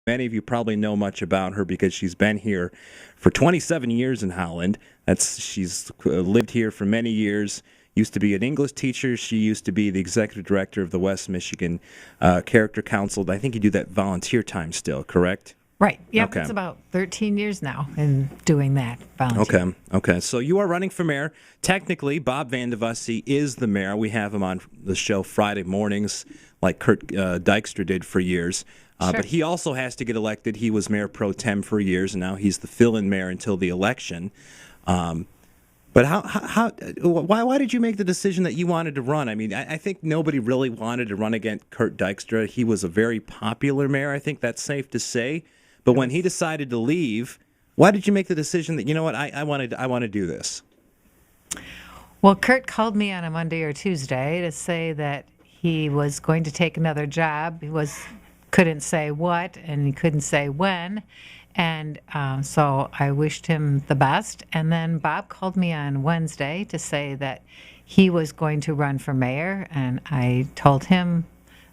Many of you probably know much about her because she's been here for 27 years in Holland. She's lived here for many years. Used to be an English teacher. She used to be the executive director of the West Michigan Character Council. I think you do that volunteer time still, correct? Right. Yep. Okay. It's about 13 years now in doing that volunteer. Okay. So you are running for mayor. Technically, Bob Van de Vusse is the mayor. We have him on the show Friday mornings, like Kurt Dykstra did for years. Sure. But he also has to get elected. He was mayor pro tem for years, and now he's the fill-in mayor until the election. But why did you make the decision that you wanted to run? I mean, I think nobody really wanted to run against Kurt Dykstra. He was a very popular mayor. I think that's safe to say. But when he decided to leave, why did you make the decision that, you know what, I want to do this? Well, Kurt called me on a Monday or Tuesday to say that he was going to take another job. Couldn't say what, and he couldn't say when. And so I wished him the best. And then Bob called me on Wednesday to say that he was going to run for mayor, and I told him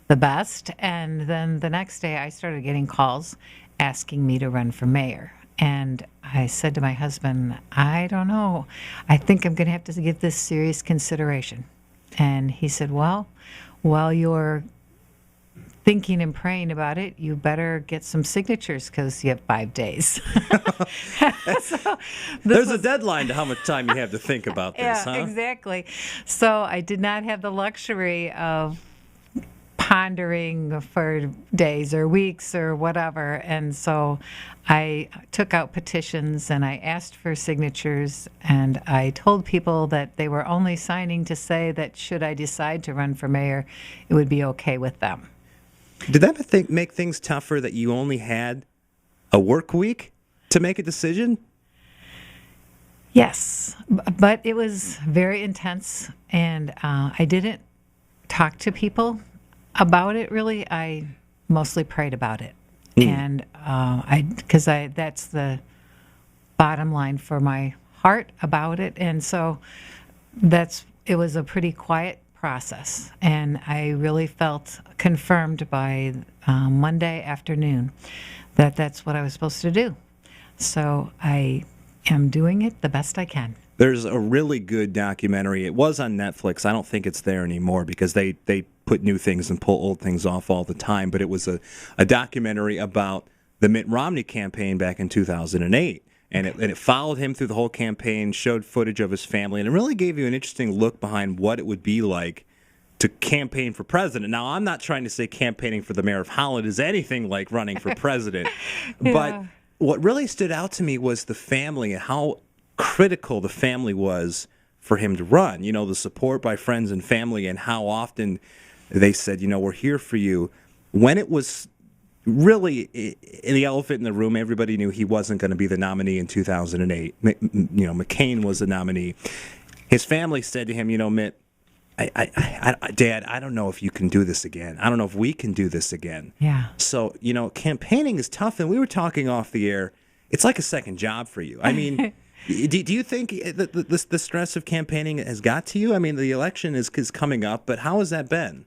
the best. And then the next day I started getting calls asking me to run for mayor. And I said to my husband, I don't know. I think I'm going to have to give this serious consideration. And he said, well, while you're thinking and praying about it, you better get some signatures because you have 5 days. There's a deadline to how much time you have to think about this, yeah, exactly. So I did not have the luxury of pondering for days or weeks or whatever. And so I took out petitions and I asked for signatures, and I told people that they were only signing to say that should I decide to run for mayor, it would be okay with them. Did that make things tougher that you only had a work week to make a decision? Yes, but it was very intense, and I didn't talk to people about it, really. I mostly prayed about it. And because that's the bottom line for my heart about it. And so it was a pretty quiet process. And I really felt confirmed by Monday afternoon that that's what I was supposed to do. So I am doing it the best I can. There's a really good documentary. It was on Netflix. I don't think it's there anymore because they put new things and pull old things off all the time. But it was a documentary about the Mitt Romney campaign back in 2008. And it followed him through the whole campaign, showed footage of his family, and it really gave you an interesting look behind what it would be like to campaign for president. Now, I'm not trying to say campaigning for the mayor of Holland is anything like running for president. Yeah. But what really stood out to me was the family and how critical the family was for him to run. You know, the support by friends and family, and how often they said, you know, we're here for you. When it was really the elephant in the room, everybody knew he wasn't going to be the nominee in 2008. You know, McCain was the nominee. His family said to him, you know, Mitt, Dad, I don't know if you can do this again. I don't know if we can do this again. Yeah. So, you know, campaigning is tough, and we were talking off the air. It's like a second job for you. I mean, do you think the stress of campaigning has got to you? I mean, the election is coming up, but how has that been?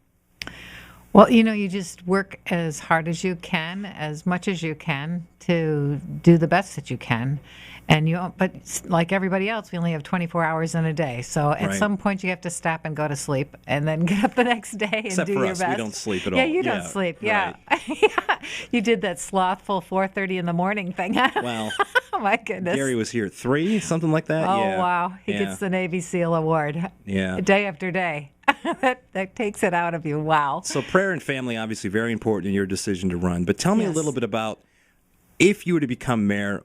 Well, you know, you just work as hard as you can, as much as you can, to do the best that you can. But like everybody else, we only have 24 hours in a day. So at some point you have to stop and go to sleep and then get up the next day and Except do for your us, best. we don't sleep at all. Yeah, you don't sleep. Yeah. Right. You did that slothful 4:30 in the morning thing. Well, oh my goodness. Gary was here at 3, something like that. Oh, yeah. wow. He gets the Navy SEAL award. Yeah. Day after day. that takes it out of you. Wow. So prayer and family, obviously very important in your decision to run. But tell me a little bit about, if you were to become mayor,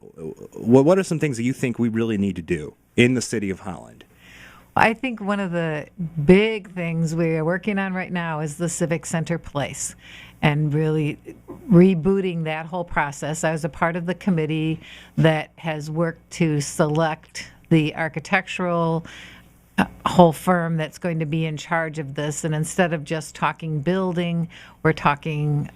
what are some things that you think we really need to do in the city of Holland? I think one of the big things we are working on right now is the Civic Center Place, and really rebooting that whole process. I was a part of the committee that has worked to select the architectural whole firm that's going to be in charge of this. And instead of just talking building, we're talking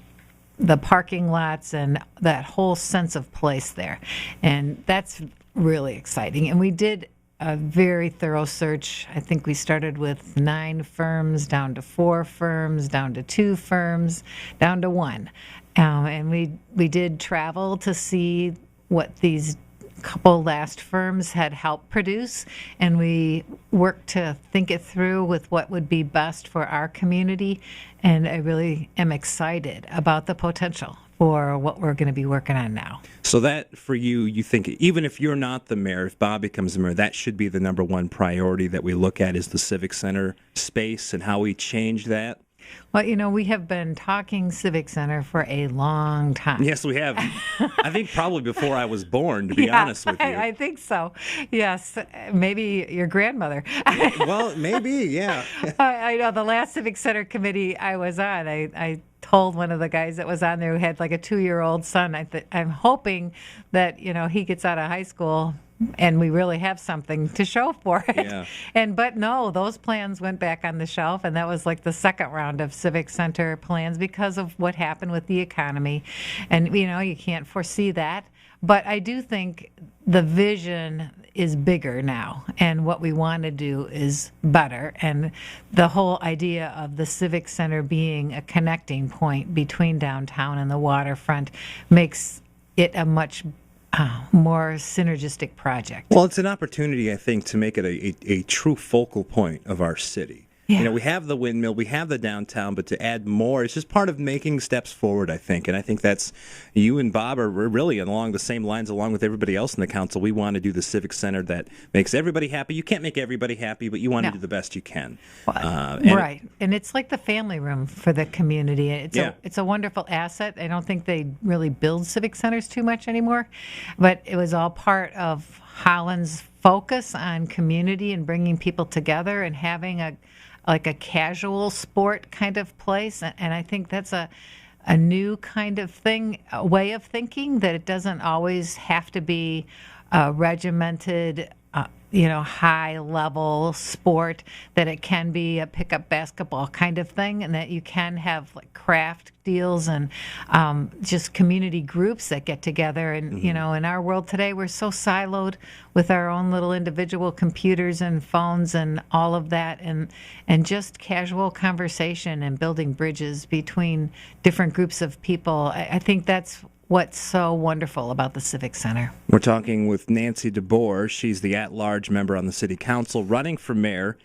the parking lots and that whole sense of place there. And that's really exciting. And we did a very thorough search. I think we started with 9 firms, down to 4 firms, down to 2 firms, down to 1. And we did travel to see what these couple last firms had helped produce, and we worked to think it through with what would be best for our community. And I really am excited about the potential for what we're going to be working on now. So that, for you, you think even if you're not the mayor, if Bob becomes the mayor, that should be the number one priority that we look at is the Civic Center space and how we change that? Well, we have been talking Civic Center for a long time. Yes, we have. I think probably before I was born, to be honest with you. I think so. Yes, maybe your grandmother. Well, maybe, yeah. I know the last Civic Center committee I was on, I told one of the guys that was on there who had like a 2-year-old son, I'm hoping that, he gets out of high school and we really have something to show for it. Yeah. But no, those plans went back on the shelf, and that was like the second round of Civic Center plans because of what happened with the economy. And, you can't foresee that. But I do think the vision is bigger now, and what we want to do is better. And the whole idea of the Civic Center being a connecting point between downtown and the waterfront makes it a much more synergistic project. Well, it's an opportunity, I think, to make it a true focal point of our city. Yeah. We have the windmill, we have the downtown, but to add more, it's just part of making steps forward, I think. And I think that's, you and Bob are really along the same lines, along with everybody else in the council. We want to do the Civic Center that makes everybody happy. You can't make everybody happy, but you want to do the best you can. Right. And it's like the family room for the community. It's a wonderful asset. I don't think they really build civic centers too much anymore, but it was all part of Holland's focus on community and bringing people together and having a casual sport kind of place. And I think that's a new kind of thing, a way of thinking, that it doesn't always have to be a regimented, high-level sport, that it can be a pickup basketball kind of thing, and that you can have like craft deals and just community groups that get together. And, in our world today, we're so siloed with our own little individual computers and phones and all of that, and just casual conversation and building bridges between different groups of people. I think that's what's so wonderful about the Civic Center. We're talking with Nancy DeBoer. She's the at-large member on the City Council running for mayor.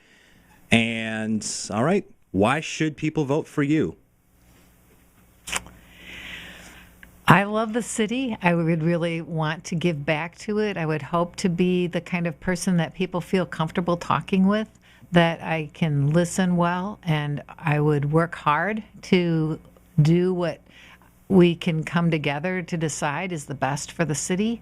And, all right, why should people vote for you? I love the city. I would really want to give back to it. I would hope to be the kind of person that people feel comfortable talking with, that I can listen well, and I would work hard to do what we can come together to decide is the best for the city.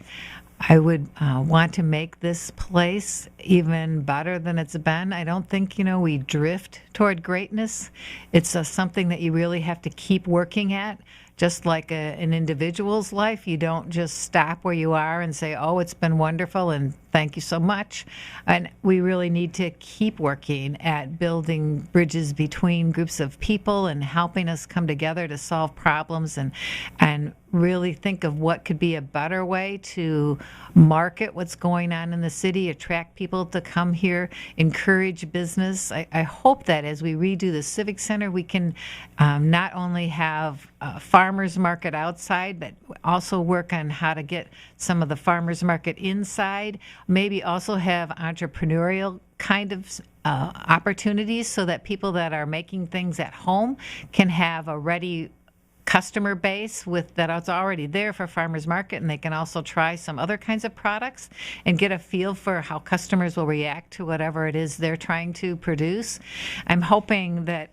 I would want to make this place even better than it's been. I don't think, we drift toward greatness. It's something that you really have to keep working at. Just like an individual's life, you don't just stop where you are and say, oh, it's been wonderful and thank you so much. And we really need to keep working at building bridges between groups of people and helping us come together to solve problems and really think of what could be a better way to market what's going on in the city, attract people to come here, encourage business. I hope that as we redo the Civic Center, we can not only have a farmers market outside, but also work on how to get some of the farmers market inside, maybe also have entrepreneurial kind of opportunities so that people that are making things at home can have a ready customer base that's already there for farmers market, and they can also try some other kinds of products and get a feel for how customers will react to whatever it is they're trying to produce. I'm hoping that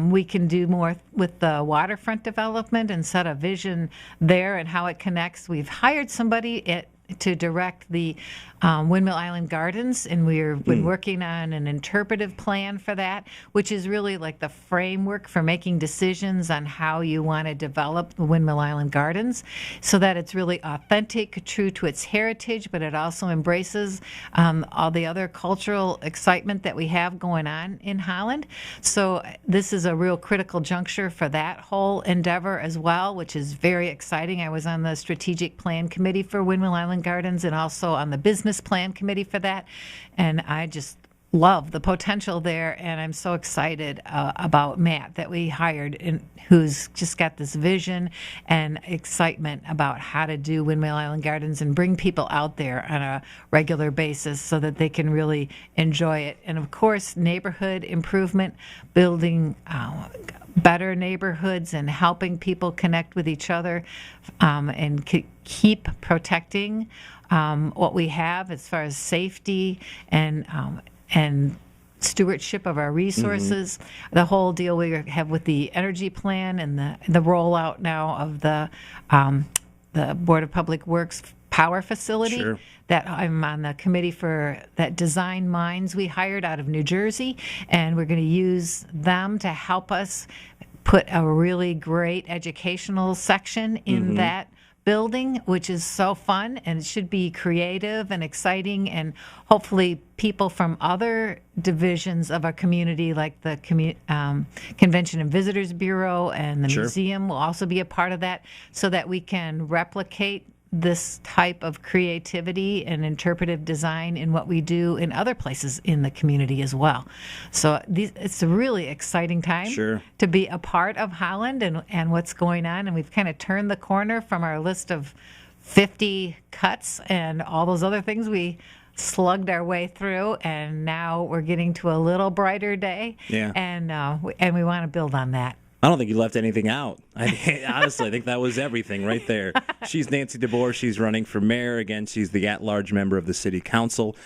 we can do more with the waterfront development and set a vision there and how it connects. We've hired somebody to direct the Windmill Island Gardens, and we've been working on an interpretive plan for that, which is really like the framework for making decisions on how you want to develop the Windmill Island Gardens so that it's really authentic, true to its heritage, but it also embraces all the other cultural excitement that we have going on in Holland. So this is a real critical juncture for that whole endeavor as well, which is very exciting. I was on the strategic plan committee for Windmill Island Gardens and also on the business plan committee for that, and I just love the potential there, and I'm so excited about Matt that we hired, and who's just got this vision and excitement about how to do Windmill Island Gardens and bring people out there on a regular basis so that they can really enjoy it. And of course, neighborhood improvement, building better neighborhoods and helping people connect with each other, and keep protecting what we have as far as safety and stewardship of our resources. The whole deal we have with the energy plan and the rollout now of the Board of Public Works power facility. Sure. That I'm on the committee for, that Design Minds we hired out of New Jersey, and we're going to use them to help us put a really great educational section in that building, which is so fun, and it should be creative and exciting, and hopefully people from other divisions of our community, like the Convention and Visitors Bureau and the museum, will also be a part of that, so that we can replicate this type of creativity and interpretive design in what we do in other places in the community as well. So it's a really exciting time to be a part of Holland and what's going on. And we've kind of turned the corner from our list of 50 cuts and all those other things we slugged our way through, and now we're getting to a little brighter day. And we want to build on that. I don't think you left anything out. Honestly, I think that was everything right there. She's Nancy DeBoer. She's running for mayor. Again, she's the at-large member of the city council.